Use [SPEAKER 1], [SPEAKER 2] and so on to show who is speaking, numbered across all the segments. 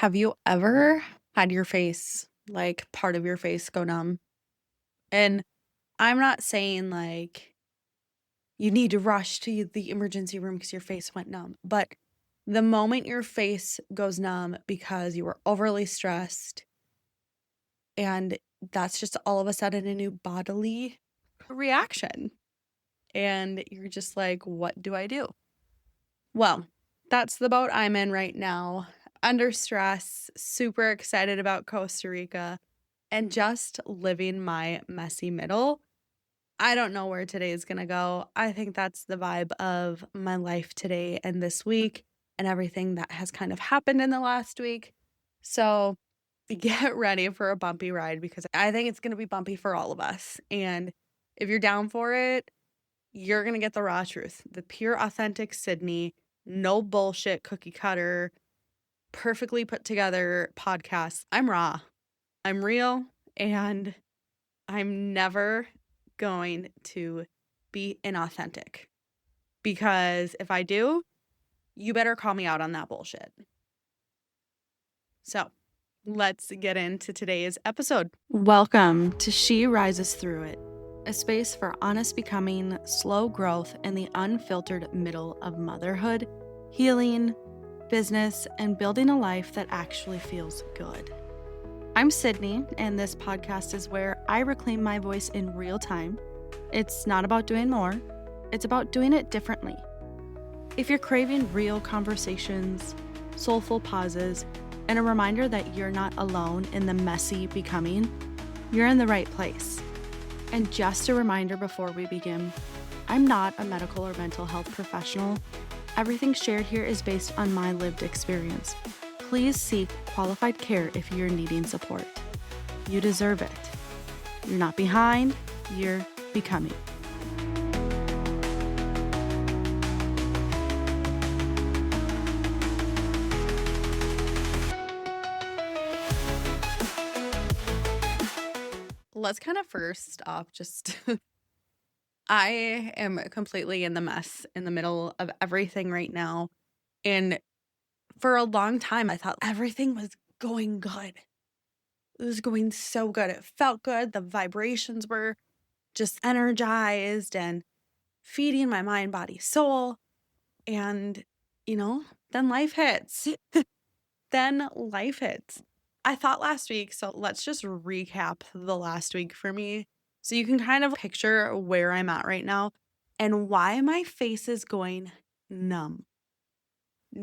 [SPEAKER 1] Have you ever had your face, like part of your face go numb? And I'm not saying like you need to rush to the emergency room because your face went numb, but the moment your face goes numb because you were overly stressed and that's just all of a sudden a new bodily reaction. And you're just like, what do I do? Well, that's the boat I'm in right now. Under stress, super excited about Costa Rica, and just living my messy middle. I don't know where today is going to go. I think that's the vibe of my life today and this week and everything that has kind of happened in the last week. So get ready for a bumpy ride because I think it's going to be bumpy for all of us. And if you're down for it, you're going to get the raw truth, the pure, authentic Sydney, no bullshit cookie cutter, perfectly put together podcast. I'm raw, I'm real, and I'm never going to be inauthentic because if I do, you better call me out on that bullshit. So let's get into today's episode. Welcome to She Rises Through It, a space for honest becoming, slow growth, in the unfiltered middle of motherhood, healing, business, and building a life that actually feels good. I'm Sydney, and this podcast is where I reclaim my voice in real time. It's not about doing more, it's about doing it differently. If you're craving real conversations, soulful pauses, and a reminder that you're not alone in the messy becoming, you're in the right place. And just a reminder before we begin, I'm not a medical or mental health professional. Everything shared here is based on my lived experience. Please seek qualified care if you're needing support. You deserve it. You're not behind, you're becoming. Let's kind of first off just I am completely in the mess in the middle of everything right now. And for a long time, I thought everything was going good. It was going so good. It felt good. The vibrations were just energized and feeding my mind, body, soul. And, then life hits. Then life hits. I thought last week, so let's just recap the last week for me so you can kind of picture where I'm at right now and why my face is going numb.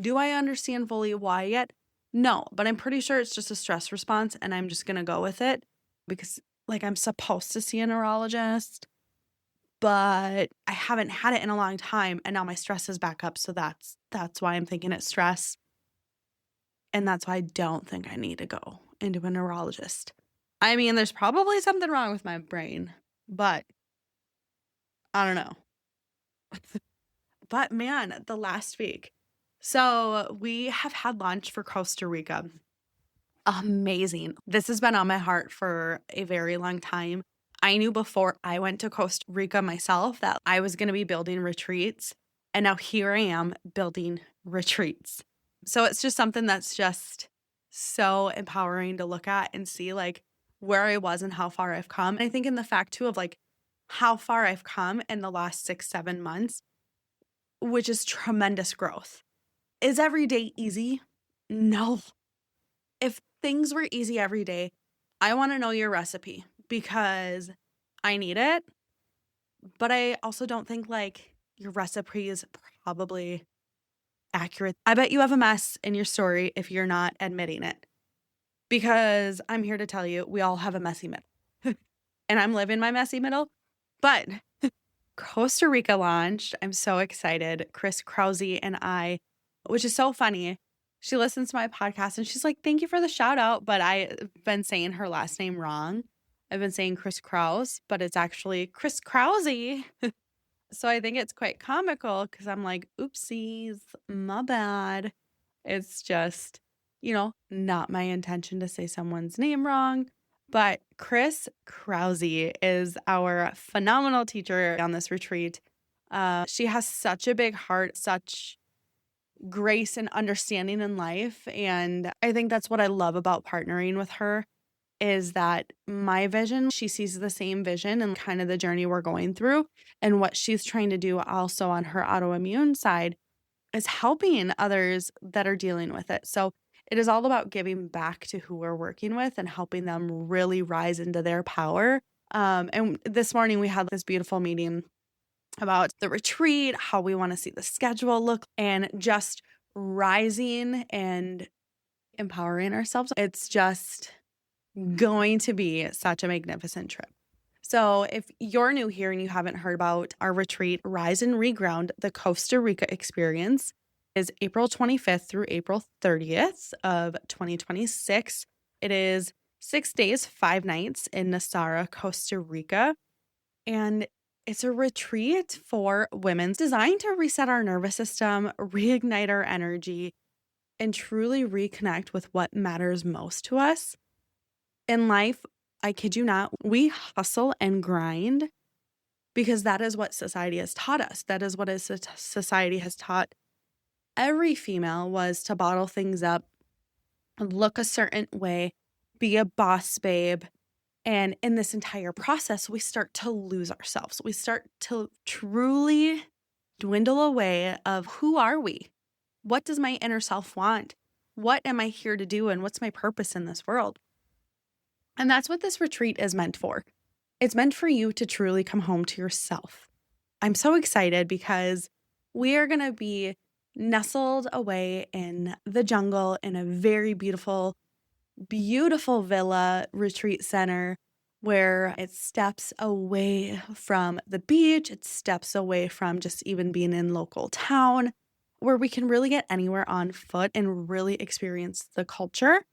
[SPEAKER 1] Do I understand fully why yet? No, but I'm pretty sure it's just a stress response and I'm just going to go with it because I'm supposed to see a neurologist, but I haven't had it in a long time and now my stress is back up, so that's why I'm thinking it's stress. And that's why I don't think I need to go into a neurologist. I mean, there's probably something wrong with my brain, but I don't know. But man, the last week. So we have had lunch for Costa Rica. Amazing. This has been on my heart for a very long time. I knew before I went to Costa Rica myself that I was going to be building retreats. And now here I am building retreats. So it's just something that's just so empowering to look at and see where I was and how far I've come. And I think in the fact too of how far I've come in the last 6-7 months, which is tremendous growth. Is every day easy? No. If things were easy every day, I want to know your recipe because I need it. But I also don't think your recipe is probably accurate. I bet you have a mess in your story if you're not admitting it. Because I'm here to tell you, we all have a messy middle. And I'm living my messy middle. But Costa Rica launched. I'm so excited. Chris Krause and I, which is so funny. She listens to my podcast and she's like, thank you for the shout out. But I've been saying her last name wrong. I've been saying Chris Krause, but it's actually Chris Krause. So I think it's quite comical because I'm like, oopsies, my bad. It's just, not my intention to say someone's name wrong. But Chris Krause is our phenomenal teacher on this retreat. She has such a big heart, such grace and understanding in life. And I think that's what I love about partnering with her is that my vision, she sees the same vision and kind of the journey we're going through. And what she's trying to do also on her autoimmune side is helping others that are dealing with it. So it is all about giving back to who we're working with and helping them really rise into their power. And this morning we had this beautiful meeting about the retreat, how we want to see the schedule look, and just rising and empowering ourselves. It's just going to be such a magnificent trip. So if you're new here and you haven't heard about our retreat, Rise and Reground, the Costa Rica Experience is April 25th through April 30th of 2026. It is 6 days, 5 nights in Nasara, Costa Rica. And it's a retreat for women designed to reset our nervous system, reignite our energy, and truly reconnect with what matters most to us. In life, I kid you not, we hustle and grind because that is what society has taught us. That is what society has taught every female, was to bottle things up, look a certain way, be a boss babe. And in this entire process, we start to lose ourselves. We start to truly dwindle away of who are we? What does my inner self want? What am I here to do? And what's my purpose in this world? And that's what this retreat is meant for. It's meant for you to truly come home to yourself. I'm so excited because we are going to be nestled away in the jungle in a very beautiful, beautiful villa retreat center where it steps away from the beach. It steps away from just even being in local town, where we can really get anywhere on foot and really experience the culture.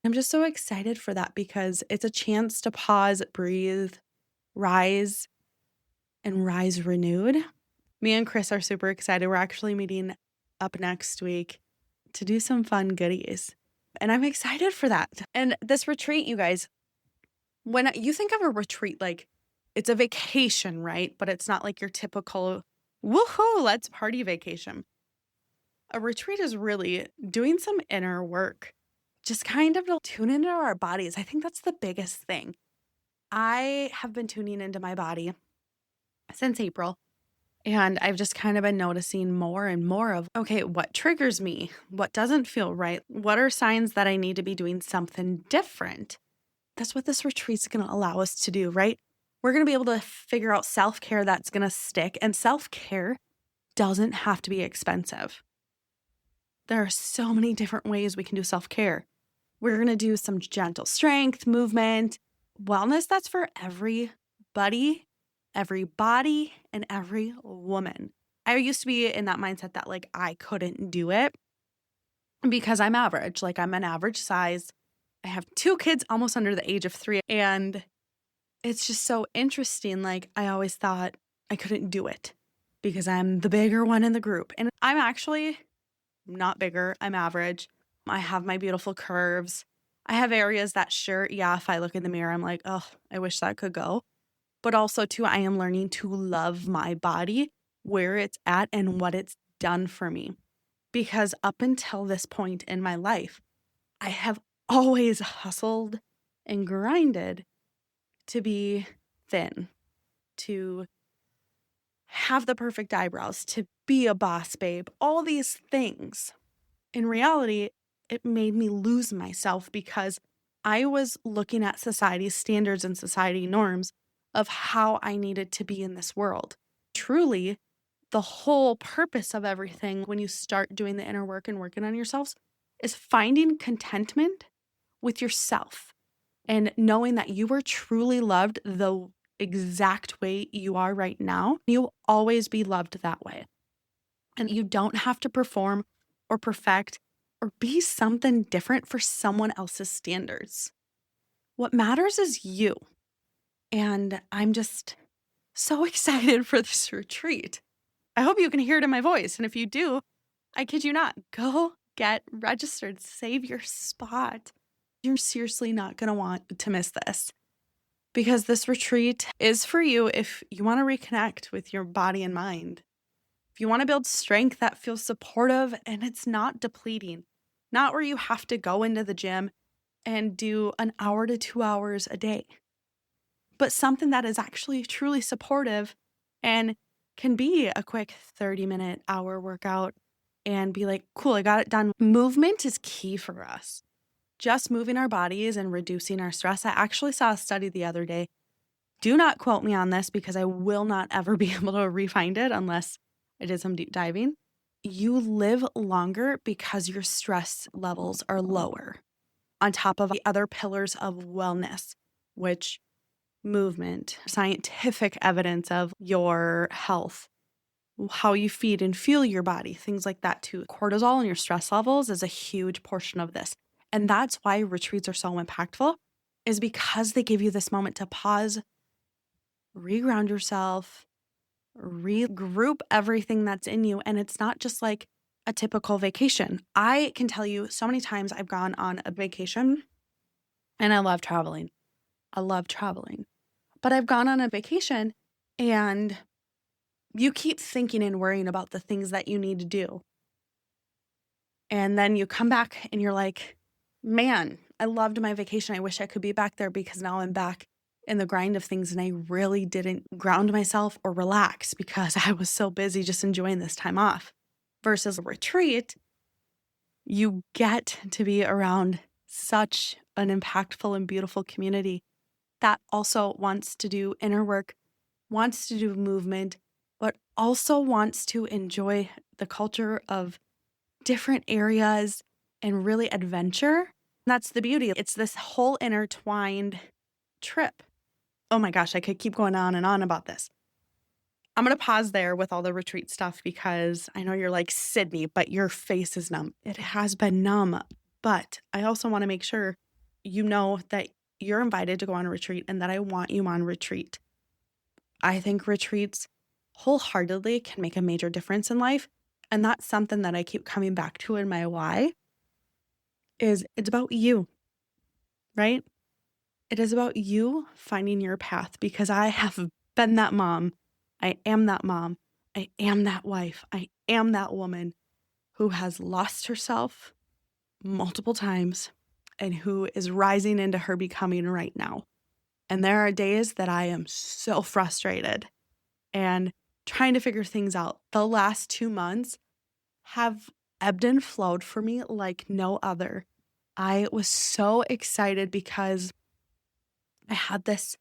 [SPEAKER 1] I'm just so excited for that because it's a chance to pause, breathe, rise, and rise renewed. Me and Chris are super excited. We're actually meeting up next week to do some fun goodies. And I'm excited for that. And this retreat, you guys, when you think of a retreat, like it's a vacation, right? But it's not like your typical, woohoo, let's party vacation. A retreat is really doing some inner work, just kind of to tune into our bodies. I think that's the biggest thing. I have been tuning into my body since April, and I've just kind of been noticing more and more of, okay, what triggers me? What doesn't feel right? What are signs that I need to be doing something different? That's what this retreat's going to allow us to do, right? We're going to be able to figure out self-care that's going to stick, and self-care doesn't have to be expensive. There are so many different ways we can do self-care. We're going to do some gentle strength, movement, wellness. That's for everybody, every body, and every woman. I used to be in that mindset that like I couldn't do it because I'm average. Like I'm an average size. I have 2 kids almost under the age of 3. And it's just so interesting. Like I always thought I couldn't do it because I'm the bigger one in the group. And I'm actually not bigger. I'm average. I have my beautiful curves. I have areas that sure, yeah, if I look in the mirror, I'm like, oh, I wish that could go. But also too, I am learning to love my body, where it's at and what it's done for me. Because up until this point in my life, I have always hustled and grinded to be thin, to have the perfect eyebrows, to be a boss babe, all these things. In reality, it made me lose myself because I was looking at society's standards and society norms of how I needed to be in this world. Truly, the whole purpose of everything when you start doing the inner work and working on yourselves is finding contentment with yourself and knowing that you are truly loved the exact way you are right now. You'll always be loved that way. And you don't have to perform or perfect or be something different for someone else's standards. What matters is you. And I'm just so excited for this retreat. I hope you can hear it in my voice. And if you do, I kid you not, go get registered, save your spot. You're seriously not going to want to miss this because this retreat is for you if you want to reconnect with your body and mind. If you want to build strength that feels supportive and it's not depleting, not where you have to go into the gym and do an hour to 2 hours a day, but something that is actually truly supportive and can be a quick 30-minute hour workout and be like, cool, I got it done. Movement is key for us. Just moving our bodies and reducing our stress. I actually saw a study the other day. Do not quote me on this because I will not ever be able to re-find it unless I did some deep diving. You live longer because your stress levels are lower, on top of the other pillars of wellness, which movement, scientific evidence of your health, how you feed and fuel your body, things like that too. Cortisol and your stress levels is a huge portion of this. And that's why retreats are so impactful, is because they give you this moment to pause, reground yourself, regroup everything that's in you. And it's not just like a typical vacation. I can tell you so many times I've gone on a vacation and I love traveling. I love traveling. But I've gone on a vacation and you keep thinking and worrying about the things that you need to do. And then you come back and you're like, man, I loved my vacation. I wish I could be back there because now I'm back in the grind of things and I really didn't ground myself or relax because I was so busy just enjoying this time off. Versus a retreat, you get to be around such an impactful and beautiful community that also wants to do inner work, wants to do movement, but also wants to enjoy the culture of different areas and really adventure. That's the beauty. It's this whole intertwined trip. Oh my gosh, I could keep going on and on about this. I'm going to pause there with all the retreat stuff because I know you're like, Sydney, but your face is numb. It has been numb, but I also want to make sure you know that you're invited to go on a retreat and that I want you on retreat. I think retreats wholeheartedly can make a major difference in life. And that's something that I keep coming back to in my why is it's about you, right? It is about you finding your path because I have been that mom. I am that mom. I am that wife. I am that woman who has lost herself multiple times and who is rising into her becoming right now. And there are days that I am so frustrated and trying to figure things out. The last 2 months have ebbed and flowed for me like no other. I was so excited because I had this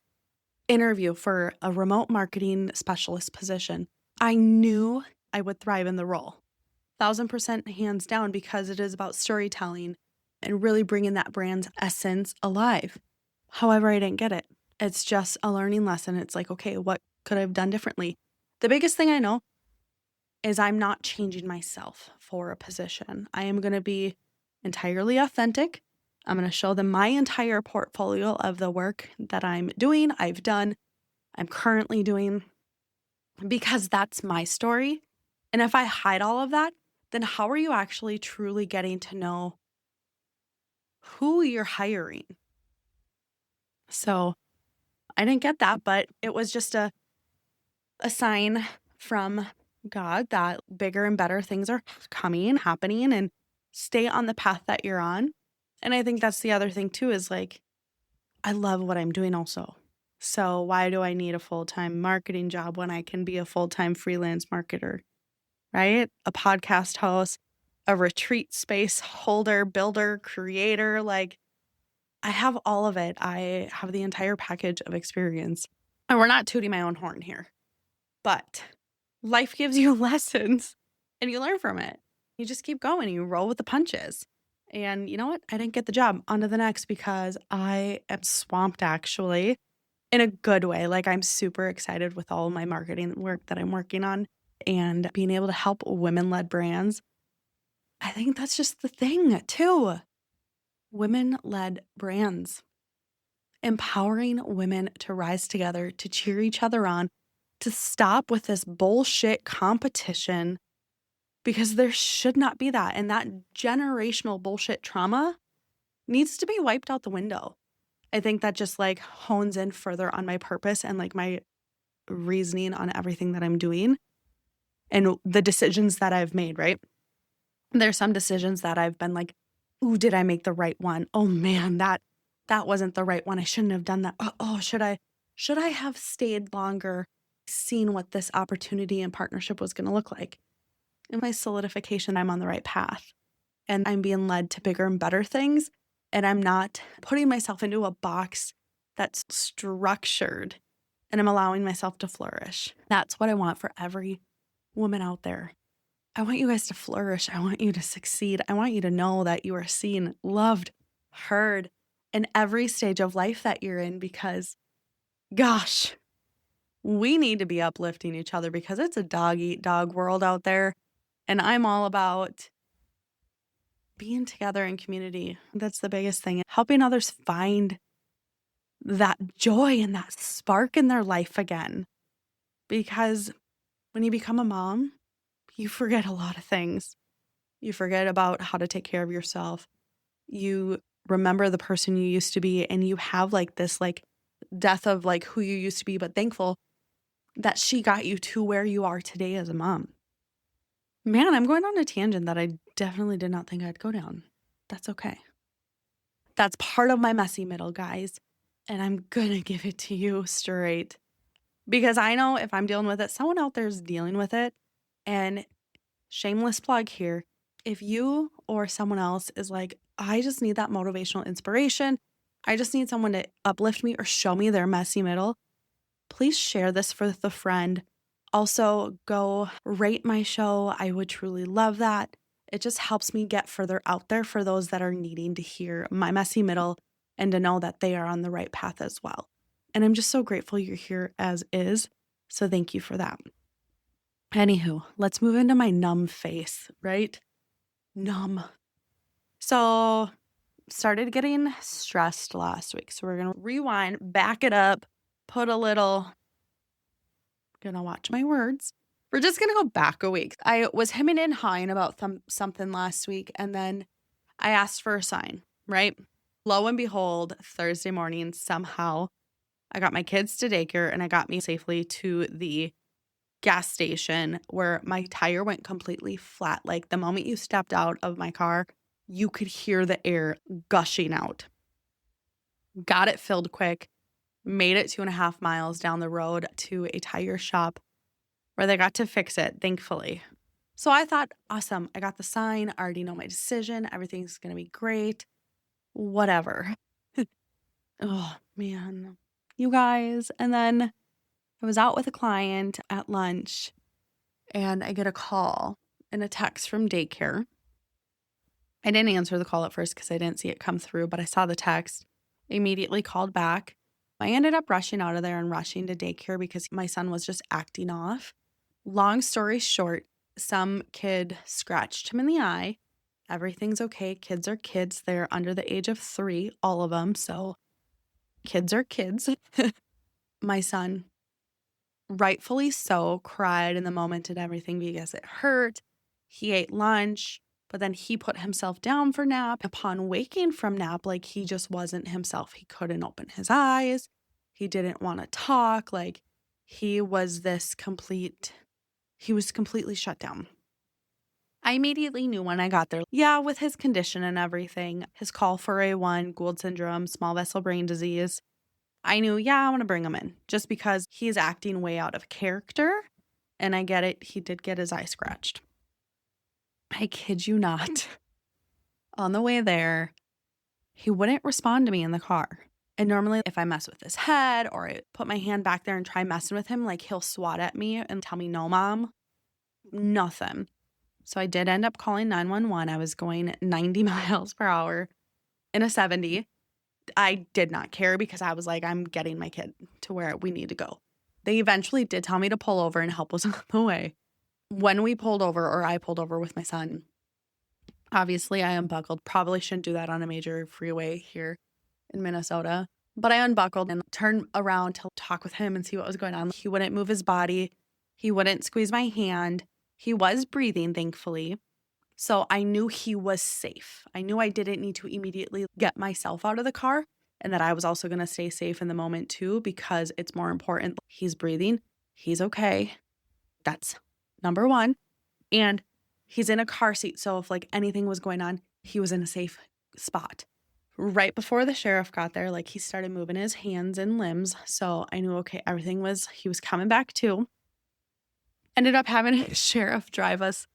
[SPEAKER 1] interview for a remote marketing specialist position. I knew I would thrive in the role. 1,000% hands down because it is about storytelling and really bringing that brand's essence alive. However, I didn't get it. It's just a learning lesson. It's like, okay, what could I have done differently? The biggest thing I know is I'm not changing myself for a position. I am going to be entirely authentic. I'm going to show them my entire portfolio of the work that I'm doing, I've done, I'm currently doing, because that's my story. And if I hide all of that, then how are you actually truly getting to know who you're hiring? So I didn't get that, but it was just a sign from God that bigger and better things are coming, happening, and stay on the path that you're on. And I think that's the other thing too, is like, I love what I'm doing also. So why do I need a full-time marketing job when I can be a full-time freelance marketer, right? A podcast host, a retreat space holder, builder, creator, like I have all of it. I have the entire package of experience. And we're not tooting my own horn here, but life gives you lessons and you learn from it. You just keep going. You roll with the punches. And you know what? I didn't get the job. On to the next because I am swamped actually in a good way. Like I'm super excited with all my marketing work that I'm working on and being able to help women-led brands. I think that's just the thing too. Women-led brands. Empowering women to rise together, to cheer each other on, to stop with this bullshit competition because there should not be that. And that generational bullshit trauma needs to be wiped out the window. I think that just like hones in further on my purpose and like my reasoning on everything that I'm doing. and the decisions that I've made, right? There's some decisions that I've been like, ooh, did I make the right one? Oh man, that wasn't the right one. I shouldn't have done that. Oh, should I have stayed longer, seen what this opportunity and partnership was going to look like? In my solidification, I'm on the right path and I'm being led to bigger and better things. And I'm not putting myself into a box that's structured, and I'm allowing myself to flourish. That's what I want for every woman out there. I want you guys to flourish. I want you to succeed. I want you to know that you are seen, loved, heard in every stage of life that you're in, because gosh, we need to be uplifting each other because it's a dog eat dog world out there. And I'm all about being together in community. That's the biggest thing. Helping others find that joy and that spark in their life again. Because when you become a mom, you forget a lot of things. You forget about how to take care of yourself. You remember the person you used to be, and you have like this like death of like who you used to be, but thankful that she got you to where you are today as a mom. Man, I'm going on a tangent that I definitely did not think I'd go down. That's okay. That's part of my messy middle, guys. And I'm going to give it to you straight. Because I know if I'm dealing with it, someone out there is dealing with it. And shameless plug here, if you or someone else is like, I just need that motivational inspiration, I just need someone to uplift me or show me their messy middle, please share this with a friend. Also, go rate my show. I would truly love that. It just helps me get further out there for those that are needing to hear my messy middle and to know that they are on the right path as well. And I'm just so grateful you're here as is. So thank you for that. Anywho, let's move into my numb face, right? Numb. So started getting stressed last week. So we're going to rewind, back it up, put a little, gonna watch my words. We're just going to go back a week. I was hemming and hawing about something last week, and then I asked for a sign, right? Lo and behold, Thursday morning, somehow I got my kids to daycare and I got me safely to the gas station where my tire went completely flat. Like the moment you stepped out of my car, you could hear the air gushing out. Got it filled quick, made it 2.5 miles down the road to a tire shop where they got to fix it, thankfully. So I thought, awesome, I got the sign, I already know my decision, everything's going to be great, whatever. Oh, man. You guys. And then I was out with a client at lunch, and I get a call and a text from daycare. I didn't answer the call at first because I didn't see it come through, but I saw the text, immediately called back. I ended up rushing out of there and rushing to daycare because my son was just acting off. Long story short, some kid scratched him in the eye. Everything's okay. Kids are kids. They're under the age of 3, all of them. So kids are kids. My son, rightfully so, cried in the moment and everything because it hurt. He ate lunch, but then he put himself down for nap. Upon waking from nap, like he just wasn't himself. He couldn't open his eyes. He didn't want to talk. Like he was completely shut down. I immediately knew when I got there, with his condition and everything, his call for A1, Gould syndrome, small vessel brain disease, I knew, I want to bring him in just because he's acting way out of character. And I get it. He did get his eye scratched. I kid you not. On the way there, he wouldn't respond to me in the car. And normally if I mess with his head or I put my hand back there and try messing with him, like he'll swat at me and tell me, no, mom, nothing. So I did end up calling 911. I was going 90 miles per hour in a 70. I did not care because I was like, I'm getting my kid to where we need to go. They eventually did tell me to pull over and help us on the way. When we pulled over, or I pulled over with my son, obviously I unbuckled. Probably shouldn't do that on a major freeway here in Minnesota. But I unbuckled and turned around to talk with him and see what was going on. He wouldn't move his body. He wouldn't squeeze my hand. He was breathing, thankfully. So I knew he was safe. I knew I didn't need to immediately get myself out of the car, and that I was also going to stay safe in the moment too, because it's more important. He's breathing. He's okay. That's number one. And he's in a car seat. So if like anything was going on, he was in a safe spot. Right before the sheriff got there, like he started moving his hands and limbs. So I knew, okay, he was coming back too. Ended up having a sheriff drive us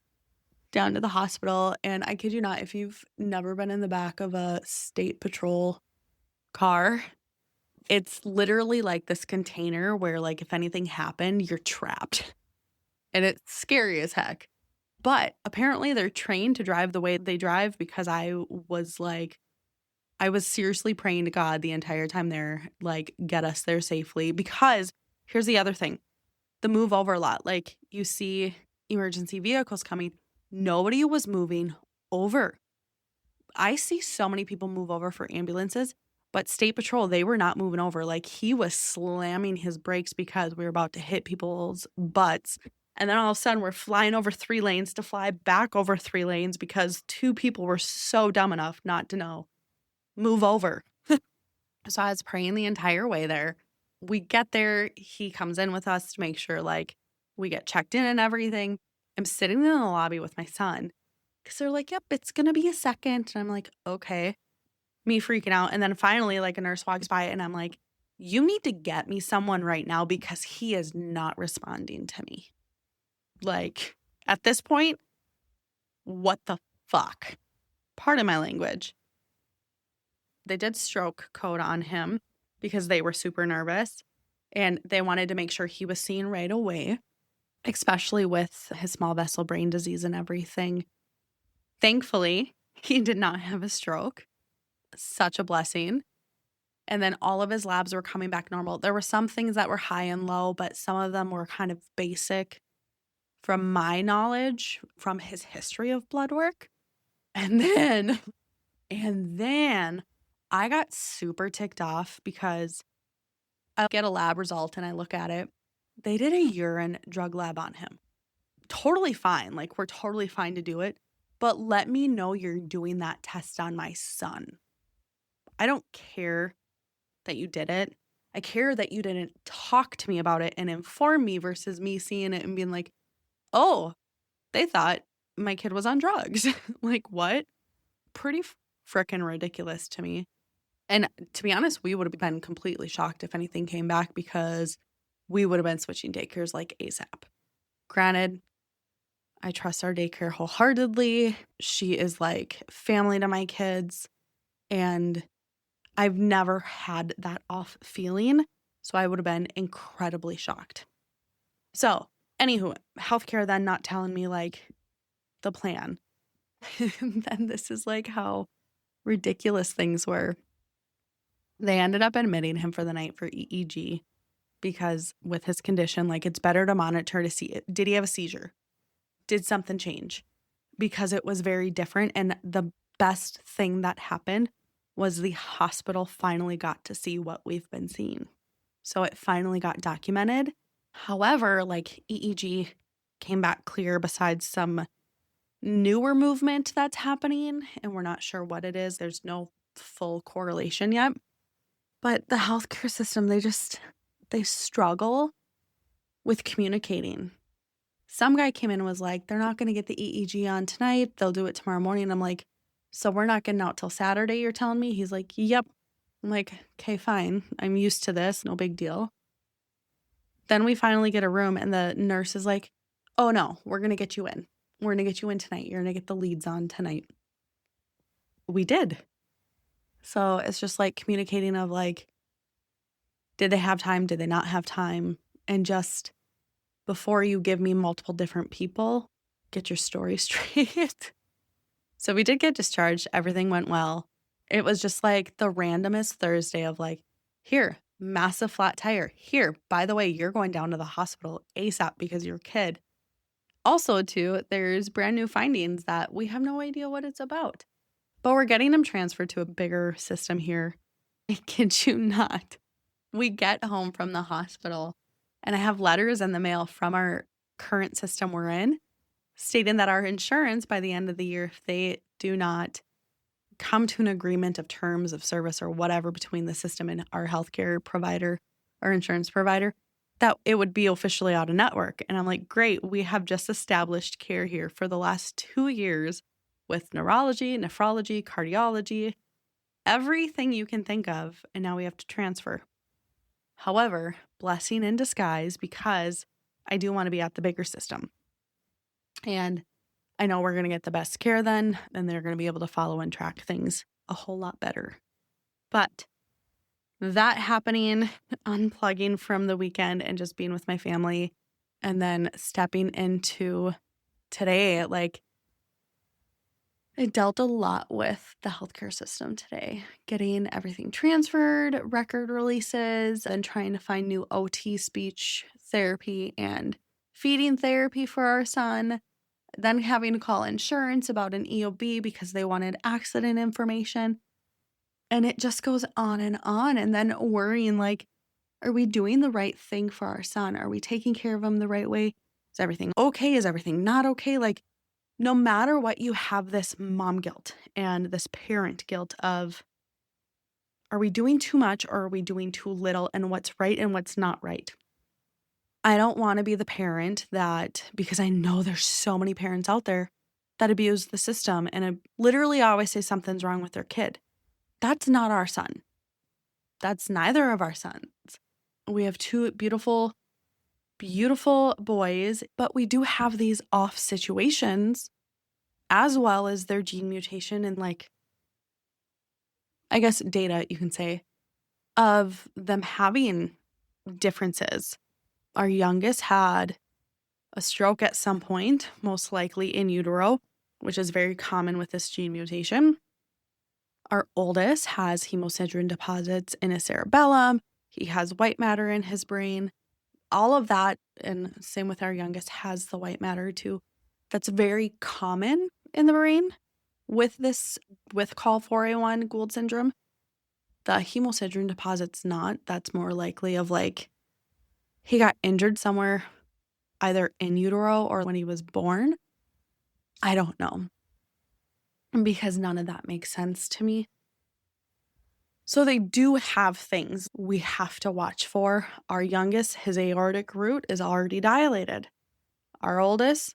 [SPEAKER 1] down to the hospital. And I kid you not, if you've never been in the back of a state patrol car, it's literally like this container where like if anything happened, you're trapped. And it's scary as heck. But apparently they're trained to drive the way they drive because I was seriously praying to God the entire time there, like, get us there safely. Because here's the other thing, the move over a lot. Like, you see emergency vehicles coming. Nobody was moving over. I see so many people move over for ambulances, but State Patrol, they were not moving over. Like, he was slamming his brakes because we were about to hit people's butts. And then all of a sudden, we're flying over 3 lanes to fly back over 3 lanes because 2 people were so dumb enough not to know. Move over. So I was praying the entire way there. We get there. He comes in with us to make sure, like, we get checked in and everything. I'm sitting in the lobby with my son because they're like, yep, it's going to be a second. And I'm like, okay. Me freaking out. And then finally, like, a nurse walks by and I'm like, you need to get me someone right now because he is not responding to me. Like, at this point, what the fuck? Pardon my language. They did stroke code on him because they were super nervous and they wanted to make sure he was seen right away, especially with his small vessel brain disease and everything. Thankfully, he did not have a stroke. Such a blessing. And then all of his labs were coming back normal. There were some things that were high and low, but some of them were kind of basic from my knowledge, from his history of blood work. And then I got super ticked off because I get a lab result and I look at it. They did a urine drug lab on him. Totally fine. Like, we're totally fine to do it. But let me know you're doing that test on my son. I don't care that you did it. I care that you didn't talk to me about it and inform me versus me seeing it and being like, oh, they thought my kid was on drugs. Like, what? Pretty frickin' ridiculous to me. And to be honest, we would have been completely shocked if anything came back because we would have been switching daycares like ASAP. Granted, I trust our daycare wholeheartedly. She is like family to my kids. And I've never had that off feeling. So I would have been incredibly shocked. So, anywho, healthcare then not telling me like the plan. Then this is like how ridiculous things were. They ended up admitting him for the night for EEG because with his condition, like, it's better to monitor to see it. Did he have a seizure? Did something change? Because it was very different. And the best thing that happened was the hospital finally got to see what we've been seeing. So it finally got documented. However, like, EEG came back clear besides some newer movement that's happening, and we're not sure what it is. There's no full correlation yet. But the healthcare system, they struggle with communicating. Some guy came in and was like, they're not going to get the EEG on tonight. They'll do it tomorrow morning. And I'm like, so we're not getting out till Saturday, you're telling me? He's like, yep. I'm like, okay, fine. I'm used to this. No big deal. Then we finally get a room and the nurse is like, oh no, we're going to get you in. We're going to get you in tonight. You're going to get the leads on tonight. We did. So it's just like communicating of like, did they have time? Did they not have time? And just before you give me multiple different people, get your story straight. So we did get discharged. Everything went well. It was just like the randomest Thursday of like, here, massive flat tire. Here, by the way, you're going down to the hospital ASAP because you're a kid. Also, too, there's brand new findings that we have no idea what it's about. But we're getting them transferred to a bigger system here. I kid you not. We get home from the hospital and I have letters in the mail from our current system we're in stating that our insurance by the end of the year, if they do not come to an agreement of terms of service or whatever between the system and our healthcare provider, our insurance provider, that it would be officially out of network. And I'm like, great, we have just established care here for the last 2 years with neurology, nephrology, cardiology, everything you can think of. And now we have to transfer. However, blessing in disguise, because I do want to be at the bigger system. And I know we're going to get the best care then, and they're going to be able to follow and track things a whole lot better. But that happening, unplugging from the weekend and just being with my family, and then stepping into today, like, I dealt a lot with the healthcare system today, getting everything transferred, record releases, and trying to find new OT speech therapy and feeding therapy for our son. Then having to call insurance about an EOB because they wanted accident information. And it just goes on. And then worrying, like, are we doing the right thing for our son? Are we taking care of him the right way? Is everything okay? Is everything not okay? Like, no matter what, you have this mom guilt and this parent guilt of, are we doing too much or are we doing too little, and what's right and what's not right? I don't want to be the parent that, because I know there's so many parents out there that abuse the system and I literally always say something's wrong with their kid. That's not our son. That's neither of our sons. We have 2 beautiful, beautiful boys, but we do have these off situations as well as their gene mutation and, like, I guess data, you can say, of them having differences. Our youngest had a stroke at some point, most likely in utero, which is very common with this gene mutation. Our oldest has hemosiderin deposits in his cerebellum. He has white matter in his brain. All of that, and same with our youngest, has the white matter too. That's very common in the brain with COL4A1 Gould syndrome. The hemosiderin deposit's not. That's more likely of, like, he got injured somewhere either in utero or when he was born. I don't know, because none of that makes sense to me. So they do have things we have to watch for. Our youngest, his aortic root is already dilated. Our oldest,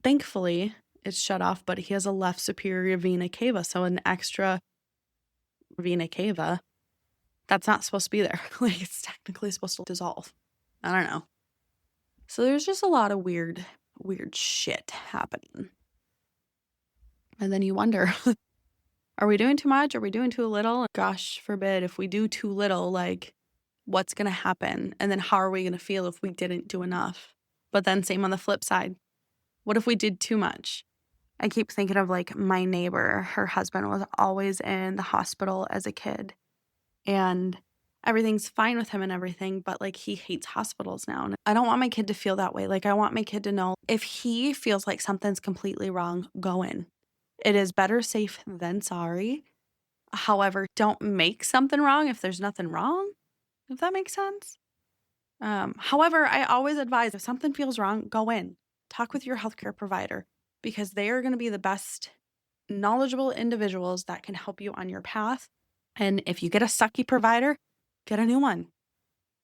[SPEAKER 1] thankfully, it's shut off, but he has a left superior vena cava, so an extra vena cava that's not supposed to be there. Like, it's technically supposed to dissolve. I don't know. So there's just a lot of weird shit happening. And then you wonder, are we doing too much? Are we doing too little? Gosh forbid, if we do too little, like, what's going to happen? And then how are we going to feel if we didn't do enough? But then same on the flip side. What if we did too much? I keep thinking of, like, my neighbor. Her husband was always in the hospital as a kid. And everything's fine with him and everything, but, like, he hates hospitals now. And I don't want my kid to feel that way. Like, I want my kid to know if he feels like something's completely wrong, go in. It is better safe than sorry. However, don't make something wrong if there's nothing wrong, if that makes sense. However, I always advise, if something feels wrong, go in. Talk with your healthcare provider, because they are going to be the best knowledgeable individuals that can help you on your path. And if you get a sucky provider, get a new one.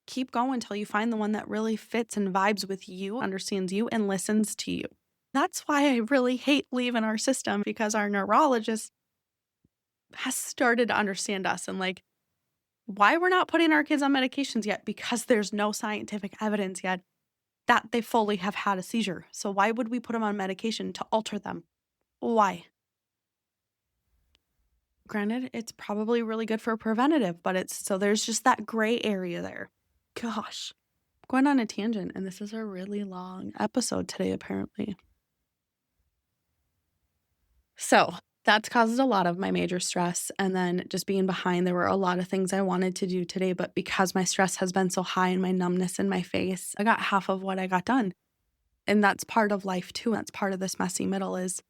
[SPEAKER 1] Keep going until you find the one that really fits and vibes with you, understands you, and listens to you. That's why I really hate leaving our system, because our neurologist has started to understand us and, like, why we're not putting our kids on medications yet, because there's no scientific evidence yet that they fully have had a seizure. So why would we put them on medication to alter them? Why? Granted, it's probably really good for preventative, but so there's just that gray area there. Gosh, I'm going on a tangent, and this is a really long episode today, apparently. So that's caused a lot of my major stress. And then just being behind, there were a lot of things I wanted to do today, but because my stress has been so high and my numbness in my face, I got half of what I got done. And that's part of life too. That's part of this messy middle, is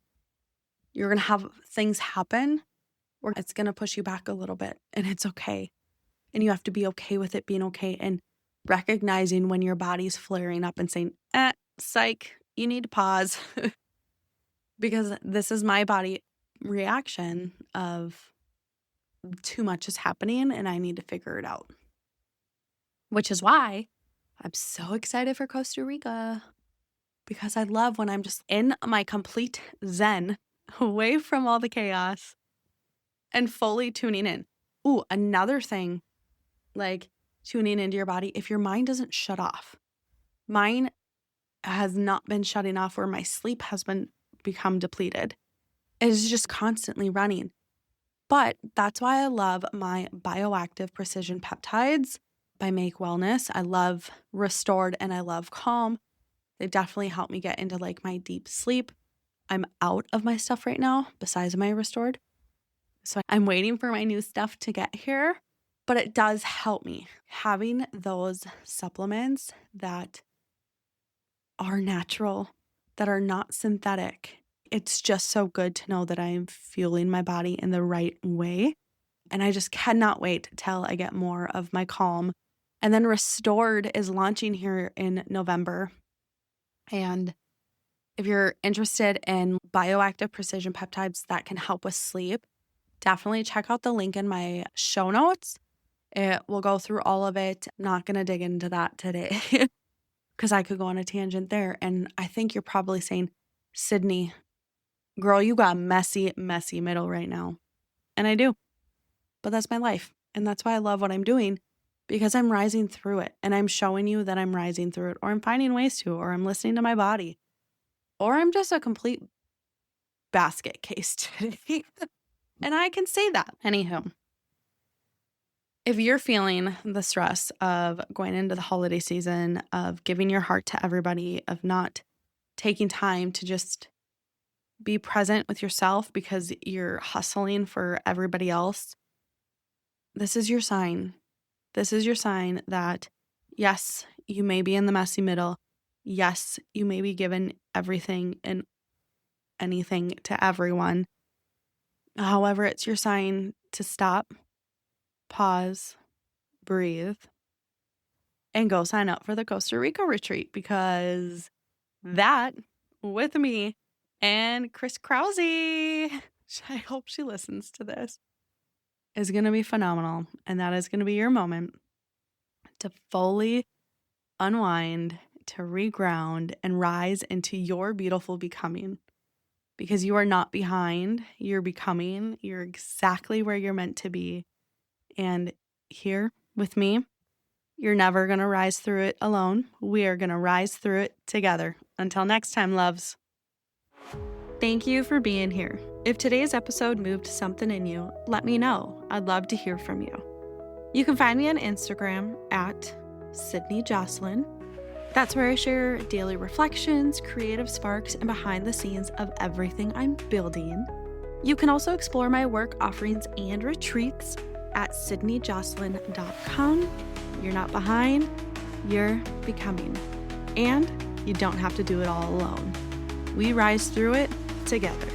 [SPEAKER 1] you're going to have things happen where it's going to push you back a little bit, and it's okay. And you have to be okay with it being okay, and recognizing when your body's flaring up and saying, psych, you need to pause. Because this is my body reaction of too much is happening and I need to figure it out. Which is why I'm so excited for Costa Rica because I love when I'm just in my complete zen, away from all the chaos and fully tuning in. Ooh, another thing, like tuning into your body. If your mind doesn't shut off, mine has not been shutting off where my sleep has become depleted. It is just constantly running. But that's why I love my bioactive precision peptides by Make Wellness. I love Restored and I love Calm. They've definitely helped me get into like my deep sleep. I'm out of my stuff right now besides my Restored. So I'm waiting for my new stuff to get here, but it does help me having those supplements that are natural, that are not synthetic. It's just so good to know that I'm fueling my body in the right way. And I just cannot wait till I get more of my Calm. And then Restored is launching here in November. And if you're interested in bioactive precision peptides that can help with sleep, definitely check out the link in my show notes. It will go through all of it. I'm not going to dig into that today because I could go on a tangent there. And I think you're probably saying, Sydney, girl, you got messy, messy middle right now. And I do. But that's my life. And that's why I love what I'm doing, because I'm rising through it. And I'm showing you that I'm rising through it, or I'm finding ways to, or I'm listening to my body, or I'm just a complete basket case today. And I can say that. Anywho, if you're feeling the stress of going into the holiday season, of giving your heart to everybody, of not taking time to just be present with yourself because you're hustling for everybody else, this is your sign. This is your sign that, yes, you may be in the messy middle. Yes, you may be given everything and anything to everyone. However, it's your sign to stop, pause, breathe, and go sign up for the Costa Rica retreat, because that, with me and Chris Krause, I hope she listens to this, is going to be phenomenal. And that is going to be your moment to fully unwind, to reground, and rise into your beautiful becoming. Because you are not behind, you're becoming, you're exactly where you're meant to be. And here with me, you're never going to rise through it alone. We are going to rise through it together. Until next time, loves. Thank you for being here. If today's episode moved something in you, let me know. I'd love to hear from you. You can find me on Instagram at Sydney Jocelyn. That's where I share daily reflections, creative sparks, and behind the scenes of everything I'm building. You can also explore my work offerings and retreats at sydneyjocelyn.com. You're not behind, you're becoming. And you don't have to do it all alone. We rise through it together.